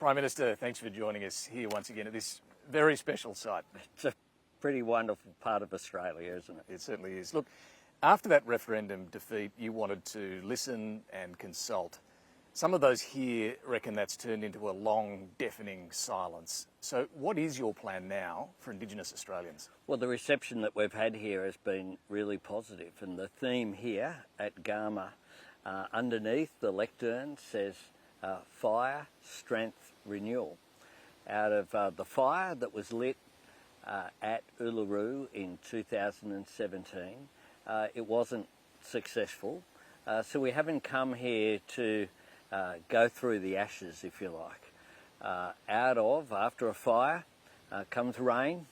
Prime Minister, thanks for joining us here once again at this very special site. It's a pretty wonderful part of Australia, isn't it? It certainly is. Look, after that referendum defeat, you wanted to listen and consult. Some of those here reckon that's turned into a long, deafening silence. So what is your plan now for Indigenous Australians? Well, the reception that we've had here has been really positive, and the theme here at Garma, underneath the lectern, says fire, strength, renewal. Out of the fire that was lit at Uluru in 2017, it wasn't successful. So we haven't come here to go through the ashes, if you like. After a fire, comes rain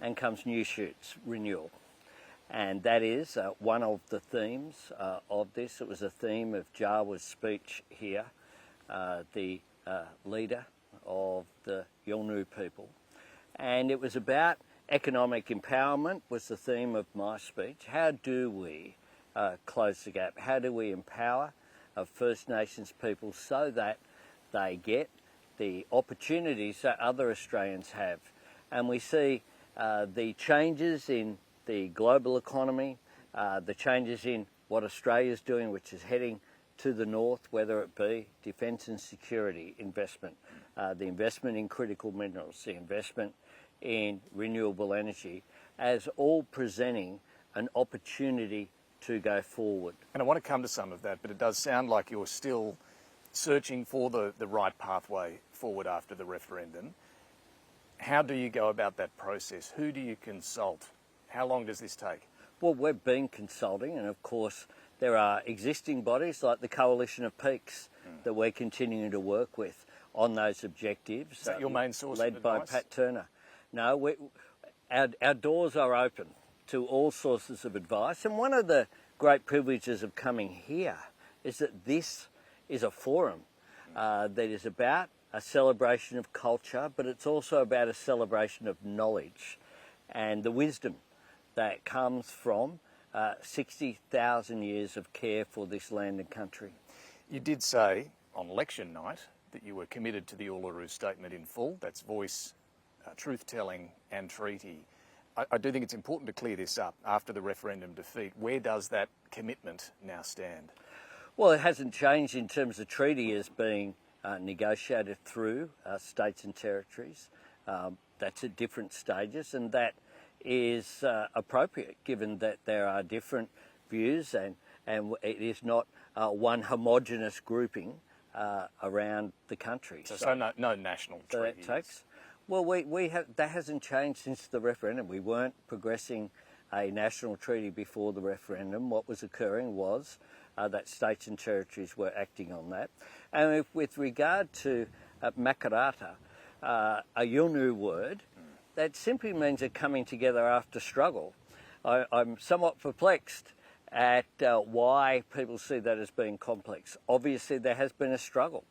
and comes new shoots, renewal. And that is one of the themes of this. It was a theme of Jawa's speech here, the leader of the Yolngu people. And it was about economic empowerment was the theme of my speech. How do we close the gap? How do we empower First Nations people so that they get the opportunities that other Australians have? And we see the changes in the global economy, the changes in what Australia's doing, which is heading to the north, whether it be defence and security investment, the investment in critical minerals, the investment in renewable energy, as all presenting an opportunity to go forward. And I want to come to some of that, but it does sound like you're still searching for the right pathway forward after the referendum. How do you go about that process? Who do you consult? How long does this take? Well, we've been consulting, and of course there are existing bodies like the Coalition of Peaks that we're continuing to work with on those objectives. Is that your main source of led advice? by Pat Turner. No, our doors are open to all sources of advice, and one of the great privileges of coming here is that this is a forum that is about a celebration of culture, but it's also about a celebration of knowledge and the wisdom that comes from 60,000 years of care for this land and country. You did say on election night that you were committed to the Uluru Statement in full. That's voice, truth-telling and treaty. I do think it's important to clear this up after the referendum defeat. Where does that commitment now stand? Well, it hasn't changed in terms of treaty as being negotiated through states and territories. That's at different stages, and that is appropriate given that there are different views and it is not one homogenous grouping around the country. So no national treaties? That takes, well, that hasn't changed since the referendum. We weren't progressing a national treaty before the referendum. What was occurring was that states and territories were acting on that. And with regard to Makarata, a Yolngu word, that simply means a coming together after struggle. I'm somewhat perplexed at why people see that as being complex. Obviously there has been a struggle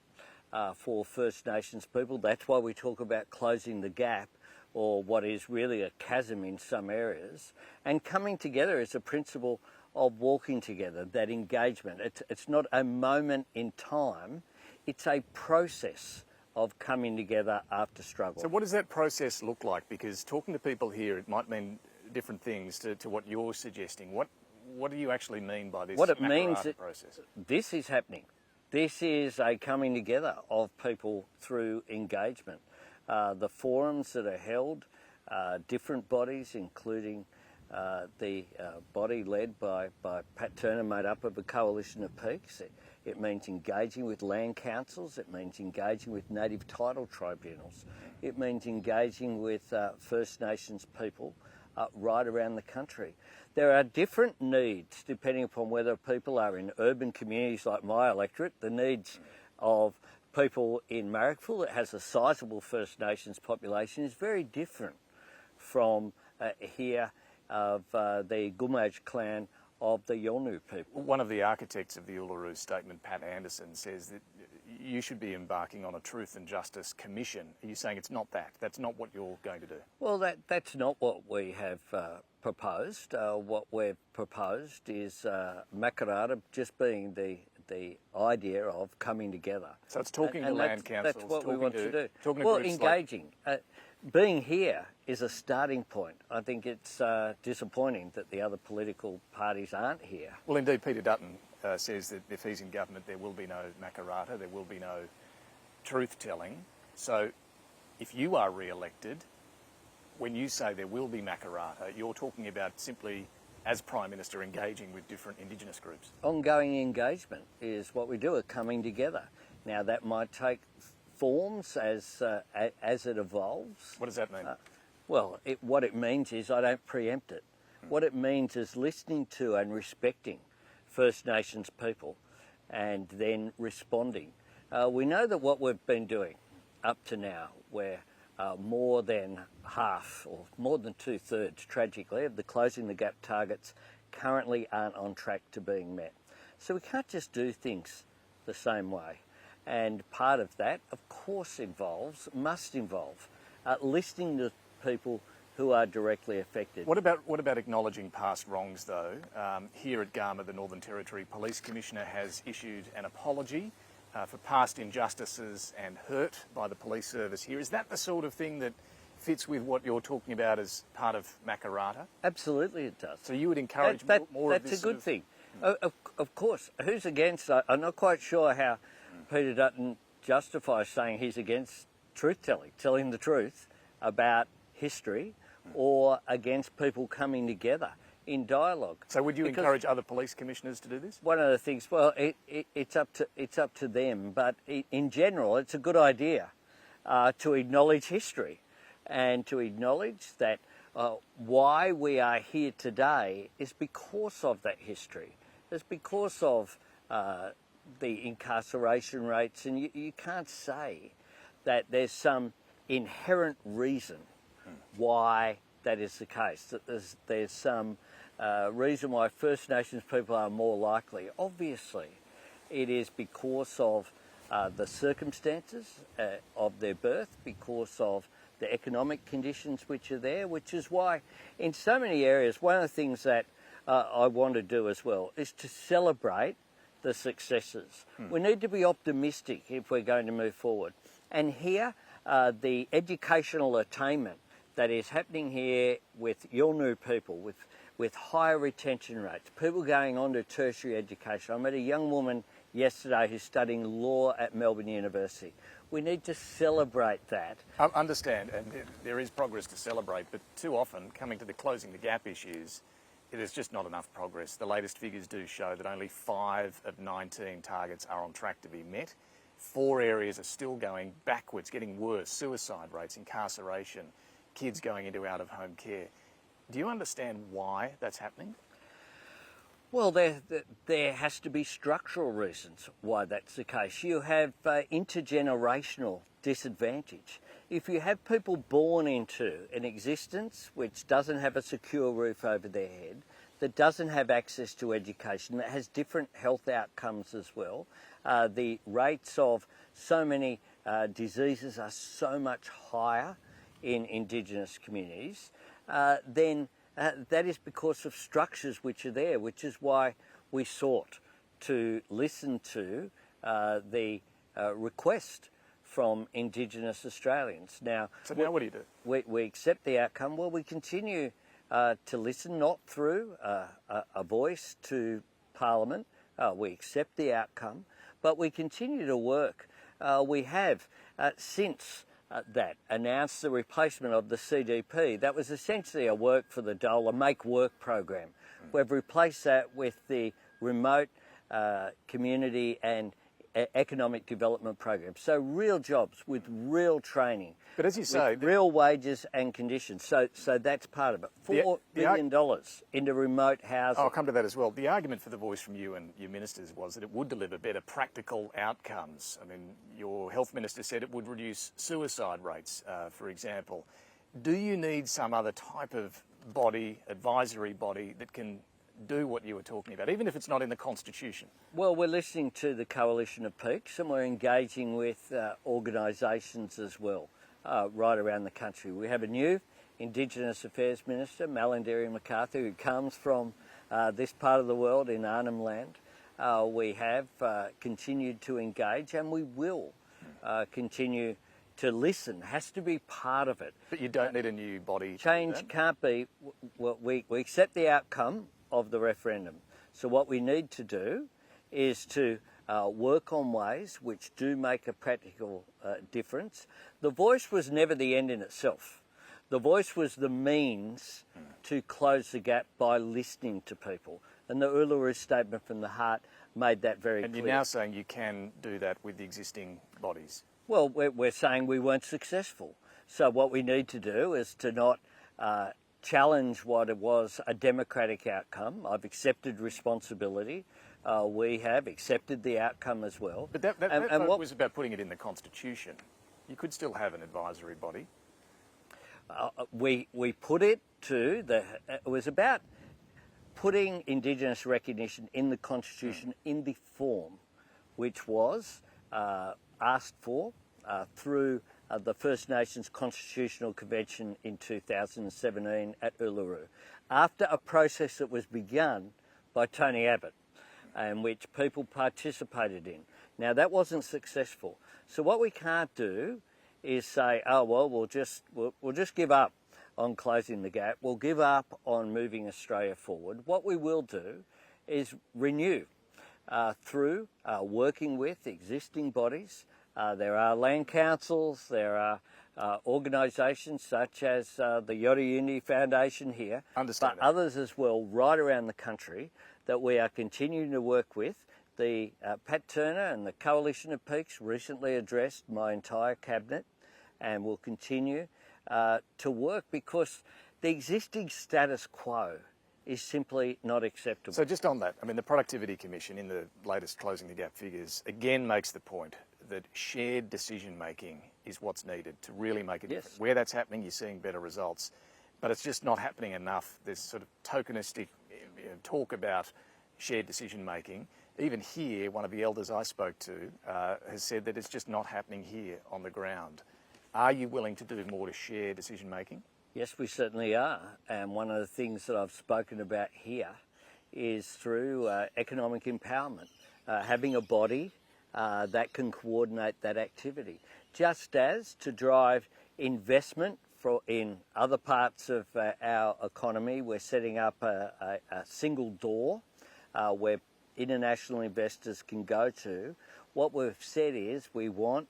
for First Nations people. That's why we talk about closing the gap, or what is really a chasm in some areas. And coming together is a principle of walking together, that engagement. It's not a moment in time, it's a process of coming together after struggle. So what does that process look like? Because talking to people here, it might mean different things to what you're suggesting. What do you actually mean by this what it means process? This is happening. This is a coming together of people through engagement. The forums that are held, different bodies, including the body led by Pat Turner, made up of a coalition of peaks. It means engaging with land councils, it means engaging with native title tribunals, it means engaging with First Nations people right around the country. There are different needs depending upon whether people are in urban communities like my electorate. The needs of people in Marrickville that has a sizable First Nations population is very different from here of the Gumaj clan of the Yolngu people. One of the architects of the Uluru Statement, Pat Anderson, says that you should be embarking on a Truth and Justice Commission. Are you saying it's not that? That's not what you're going to do? Well, that's not what we have proposed. What we've proposed is Makarata just being the idea of coming together. So it's talking to land councils. That's what we want to do. Talking to well, groups engaging. Being here is a starting point. I think it's disappointing that the other political parties aren't here. Well, indeed, Peter Dutton says that if he's in government, there will be no Makarrata, there will be no truth-telling. So if you are re-elected, when you say there will be Makarrata, you're talking about simply, as Prime Minister, engaging with different Indigenous groups. Ongoing engagement is what we do, a coming together. Now, that might take forms as it evolves. What does that mean? What it means is I don't preempt it. What it means is listening to and respecting First Nations people and then responding. We know that what we've been doing up to now, where more than half or more than 2/3, tragically, of the Closing the Gap targets currently aren't on track to being met. So we can't just do things the same way. And part of that, of course, must involve listening to people who are directly affected. What about acknowledging past wrongs, though? Here at Garma, the Northern Territory Police Commissioner has issued an apology for past injustices and hurt by the police service here. Is that the sort of thing that fits with what you're talking about as part of Makarrata? Absolutely it does. So you would encourage more of this? That's a good thing. Of course. Who's against? I'm not quite sure how Peter Dutton justifies saying he's against truth-telling, telling the truth about history, or against people coming together in dialogue. So would you encourage other police commissioners to do this? One of the things, well, it's up to them, but in general, it's a good idea to acknowledge history and to acknowledge that why we are here today is because of that history. It's because of the incarceration rates, and you can't say that there's some inherent reason why that is the case, that there's some reason why First Nations people are more likely. Obviously, it is because of the circumstances of their birth, because of the economic conditions which are there, which is why in so many areas, one of the things that I want to do as well is to celebrate the successes. We need to be optimistic if we're going to move forward. And here, the educational attainment that is happening here with Yolngu people, with higher retention rates, people going on to tertiary education. I met a young woman yesterday who's studying law at Melbourne University. We need to celebrate that. I understand, and there is progress to celebrate, but too often, coming to the Closing the Gap issues, it is just not enough progress. The latest figures do show that only 5 of 19 targets are on track to be met. 4 areas are still going backwards, getting worse: suicide rates, incarceration, kids going into out-of-home care. Do you understand why that's happening? Well, there has to be structural reasons why that's the case. You have intergenerational disadvantage. If you have people born into an existence which doesn't have a secure roof over their head, that doesn't have access to education, that has different health outcomes as well, the rates of so many diseases are so much higher in Indigenous communities, then that is because of structures which are there, which is why we sought to listen to the request from Indigenous Australians. Now, so now what do you do? We accept the outcome. Well, we continue to listen, not through a voice to Parliament. We accept the outcome, but we continue to work. We have, since that announced the replacement of the CDP. That was essentially a work for the dole, a make work program. We've replaced that with the remote community and economic development program. So real jobs with real training. But as you say, real wages and conditions. So that's part of it. $4 billion into remote housing. I'll come to that as well. The argument for the voice from you and your ministers was that it would deliver better practical outcomes. I mean, your health minister said it would reduce suicide rates, for example. Do you need some other type of body, advisory body, that can do what you were talking about, even if it's not in the Constitution? Well, we're listening to the Coalition of Peaks, and we're engaging with organisations as well, right around the country. We have a new Indigenous Affairs Minister, Malarndirri McCarthy, who comes from this part of the world in Arnhem Land. we have continued to engage, and we will continue to listen. Has to be part of it. But you don't need a new body. Change can't be. We accept the outcome of the referendum. So what we need to do is to work on ways which do make a practical difference. The voice was never the end in itself. The voice was the means to close the gap by listening to people. And the Uluru Statement from the Heart made that very clear. And you're now saying you can do that with the existing bodies? Well, we're saying we weren't successful. So what we need to do is to not challenge what it was a democratic outcome. I've accepted responsibility. We have accepted the outcome as well. But that vote was about putting it in the Constitution. You could still have an advisory body. We put it to it was about putting Indigenous recognition in the Constitution in the form which was asked for through the First Nations Constitutional Convention in 2017 at Uluru, after a process that was begun by Tony Abbott and which people participated in. Now that wasn't successful. So what we can't do is say, oh well, we'll just give up on closing the gap. We'll give up on moving Australia forward. What we will do is renew through working with existing bodies. There are land councils, there are organisations such as the Yotayindi Foundation here, but others as well right around the country that we are continuing to work with. The Pat Turner and the Coalition of Peaks recently addressed my entire cabinet, and will continue to work because the existing status quo is simply not acceptable. So just on that, I mean, the Productivity Commission in the latest Closing the Gap figures again makes the point that shared decision-making is what's needed to really make a difference. Where that's happening, you're seeing better results, but it's just not happening enough. There's sort of tokenistic talk about shared decision-making. Even here, one of the elders I spoke to has said that it's just not happening here on the ground. Are you willing to do more to share decision-making? Yes, we certainly are. And one of the things that I've spoken about here is through economic empowerment, having a body that can coordinate that activity. Just as to drive investment in other parts of our economy, we're setting up a single door where international investors can go to. What we've said is we want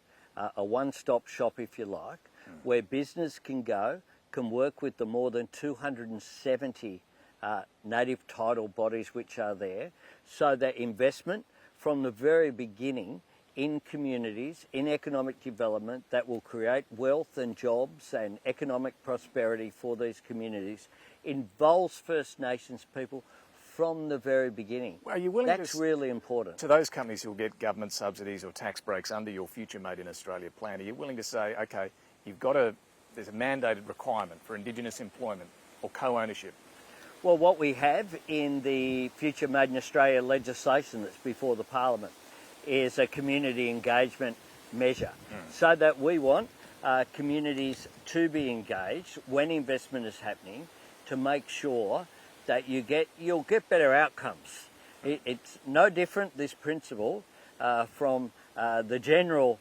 a one-stop shop, if you like, where business can go, can work with the more than 270 native title bodies which are there, so that investment from the very beginning in communities, in economic development that will create wealth and jobs and economic prosperity for these communities involves First Nations people from the very beginning. Are you willing That's really important. To those companies who will get government subsidies or tax breaks under your Future Made in Australia plan, are you willing to say, okay, there's a mandated requirement for Indigenous employment or co-ownership? Well, what we have in the Future Made in Australia legislation that's before the Parliament is a community engagement measure, so that we want communities to be engaged when investment is happening, to make sure that you'll get better outcomes. It's no different, this principle, from the general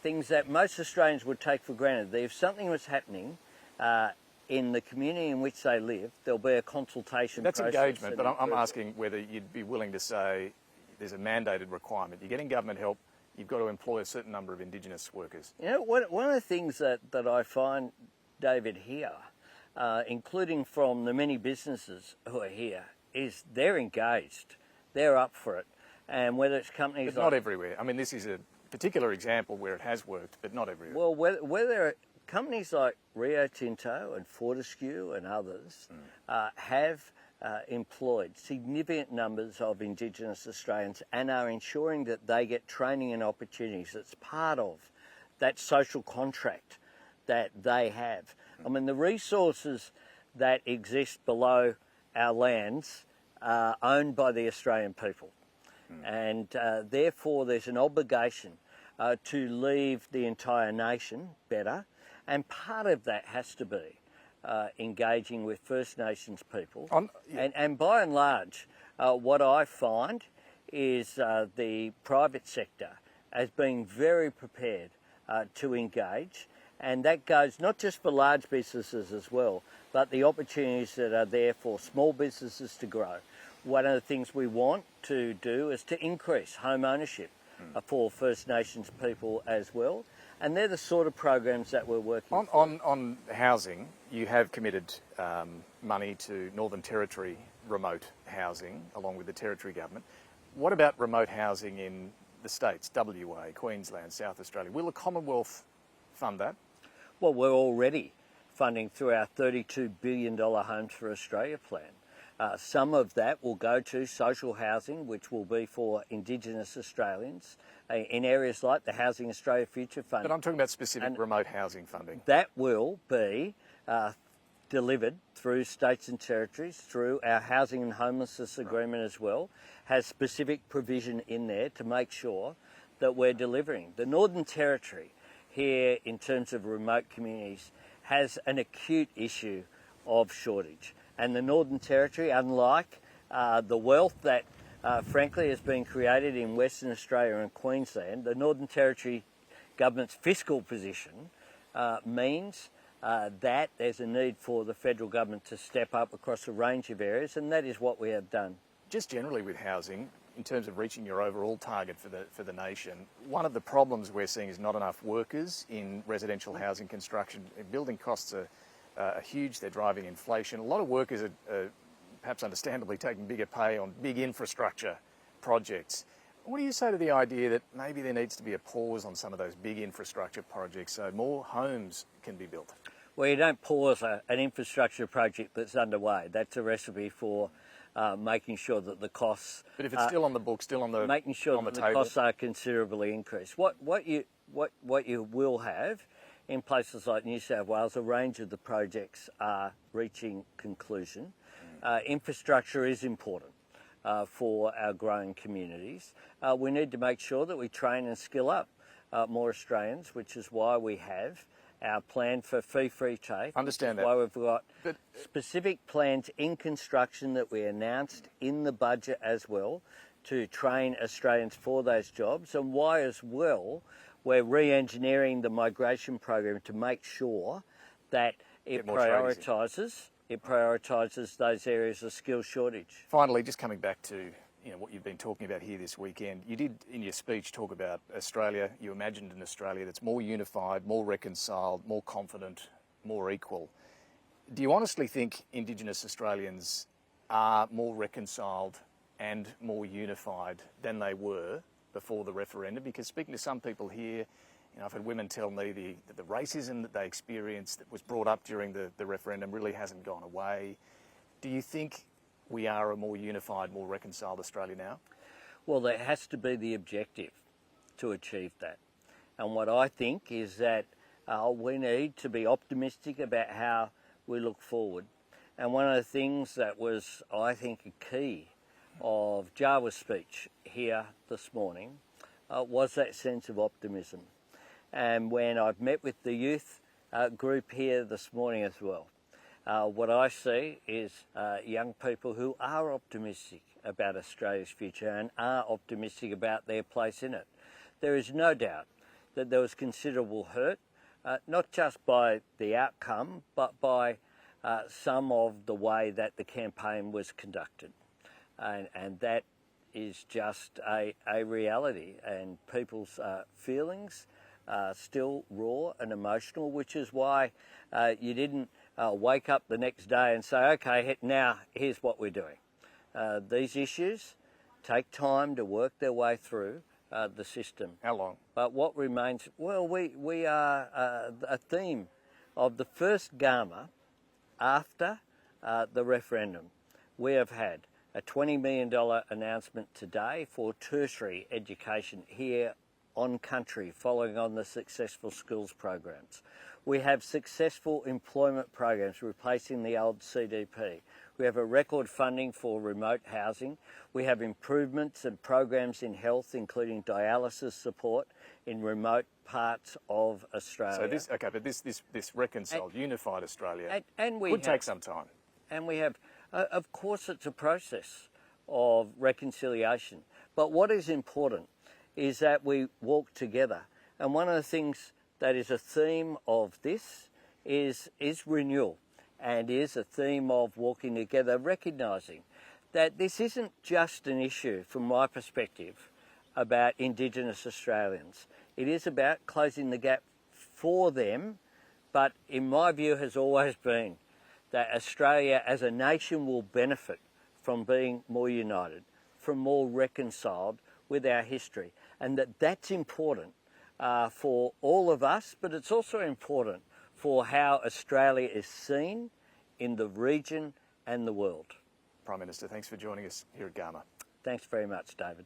things that most Australians would take for granted. If something was happening in the community in which they live, there'll be a consultation process. That's engagement, but I'm asking whether you'd be willing to say there's a mandated requirement. You're getting government help, you've got to employ a certain number of Indigenous workers. You know, one of the things that I find, David, here, including from the many businesses who are here, is they're engaged. They're up for it. And whether it's companies but not everywhere. I mean, this is a particular example where it has worked, but not everywhere. Well, whether companies like Rio Tinto and Fortescue and others have employed significant numbers of Indigenous Australians and are ensuring that they get training and opportunities. It's part of that social contract that they have. I mean, the resources that exist below our lands are owned by the Australian people. And therefore there's an obligation to leave the entire nation better, and part of that has to be engaging with First Nations people. And by and large, what I find is the private sector as being very prepared to engage, and that goes not just for large businesses as well, but the opportunities that are there for small businesses to grow. One of the things we want to do is to increase home ownership for First Nations people as well, and they're the sort of programs that we're working on housing, you have committed money to Northern Territory remote housing along with the Territory Government. What about remote housing in the states, WA, Queensland, South Australia? Will the Commonwealth fund that? Well, we're already funding through our $32 billion Homes for Australia plan. Some of that will go to social housing, which will be for Indigenous Australians in areas like the Housing Australia Future Fund. But I'm talking about specific remote housing funding. That will be delivered through states and territories, through our Housing and Homelessness Agreement as well, has specific provision in there to make sure that we're delivering. The Northern Territory here, in terms of remote communities, has an acute issue of shortage. And the Northern Territory, unlike the wealth that frankly has been created in Western Australia and Queensland, the Northern Territory government's fiscal position means that there's a need for the federal government to step up across a range of areas, and that is what we have done. Just generally with housing, in terms of reaching your overall target for the nation, one of the problems we're seeing is not enough workers in residential housing construction. Building costs are huge, they're driving inflation. A lot of workers are perhaps understandably taking bigger pay on big infrastructure projects. What do you say to the idea that maybe there needs to be a pause on some of those big infrastructure projects so more homes can be built? Well, you don't pause an infrastructure project that's underway. That's a recipe for making sure that the costs... But if it's still on the book, still on the making sure that the costs are considerably increased. What you will have in places like New South Wales, a range of the projects are reaching conclusion. Infrastructure is important for our growing communities. We need to make sure that we train and skill up more Australians, which is why we have our plan for fee-free TAFE. Understand that. Why we've got specific plans in construction that we announced in the budget as well to train Australians for those jobs, and why as well we're re-engineering the migration program to make sure that it prioritises those areas of skill shortage. Finally, just coming back to what you've been talking about here this weekend, you did in your speech talk about Australia. You imagined an Australia that's more unified, more reconciled, more confident, more equal. Do you honestly think Indigenous Australians are more reconciled and more unified than they were before the referendum? Because speaking to some people here, I've had women tell me that the racism that they experienced that was brought up during the referendum really hasn't gone away. Do you think we are a more unified, more reconciled Australia now? Well, there has to be the objective to achieve that. And what I think is that we need to be optimistic about how we look forward. And one of the things that was, I think, a key of Jawa's speech here this morning was that sense of optimism. And when I've met with the youth group here this morning as well, what I see is young people who are optimistic about Australia's future and are optimistic about their place in it. There is no doubt that there was considerable hurt, not just by the outcome, but by some of the way that the campaign was conducted. And that is just a reality, and people's feelings are still raw and emotional, which is why you didn't wake up the next day and say, okay, now here's what we're doing. These issues take time to work their way through the system. How long? But what remains, well, we are a theme of the first Garma after the referendum. We have had a $20 million announcement today for tertiary education here on country, following on the successful schools programs. We have successful employment programs replacing the old CDP. We have a record funding for remote housing. We have improvements and programs in health, including dialysis support in remote parts of Australia. So this reconciled, unified Australia and would take some time. And we have, of course, it's a process of reconciliation. But what is important is that we walk together. And one of the things that is a theme of this is renewal, and is a theme of walking together, recognising that this isn't just an issue, from my perspective, about Indigenous Australians. It is about closing the gap for them, but in my view has always been that Australia as a nation will benefit from being more united, from more reconciled with our history, and that's important for all of us, but it's also important for how Australia is seen in the region and the world. Prime Minister, thanks for joining us here at Garma. Thanks very much, David.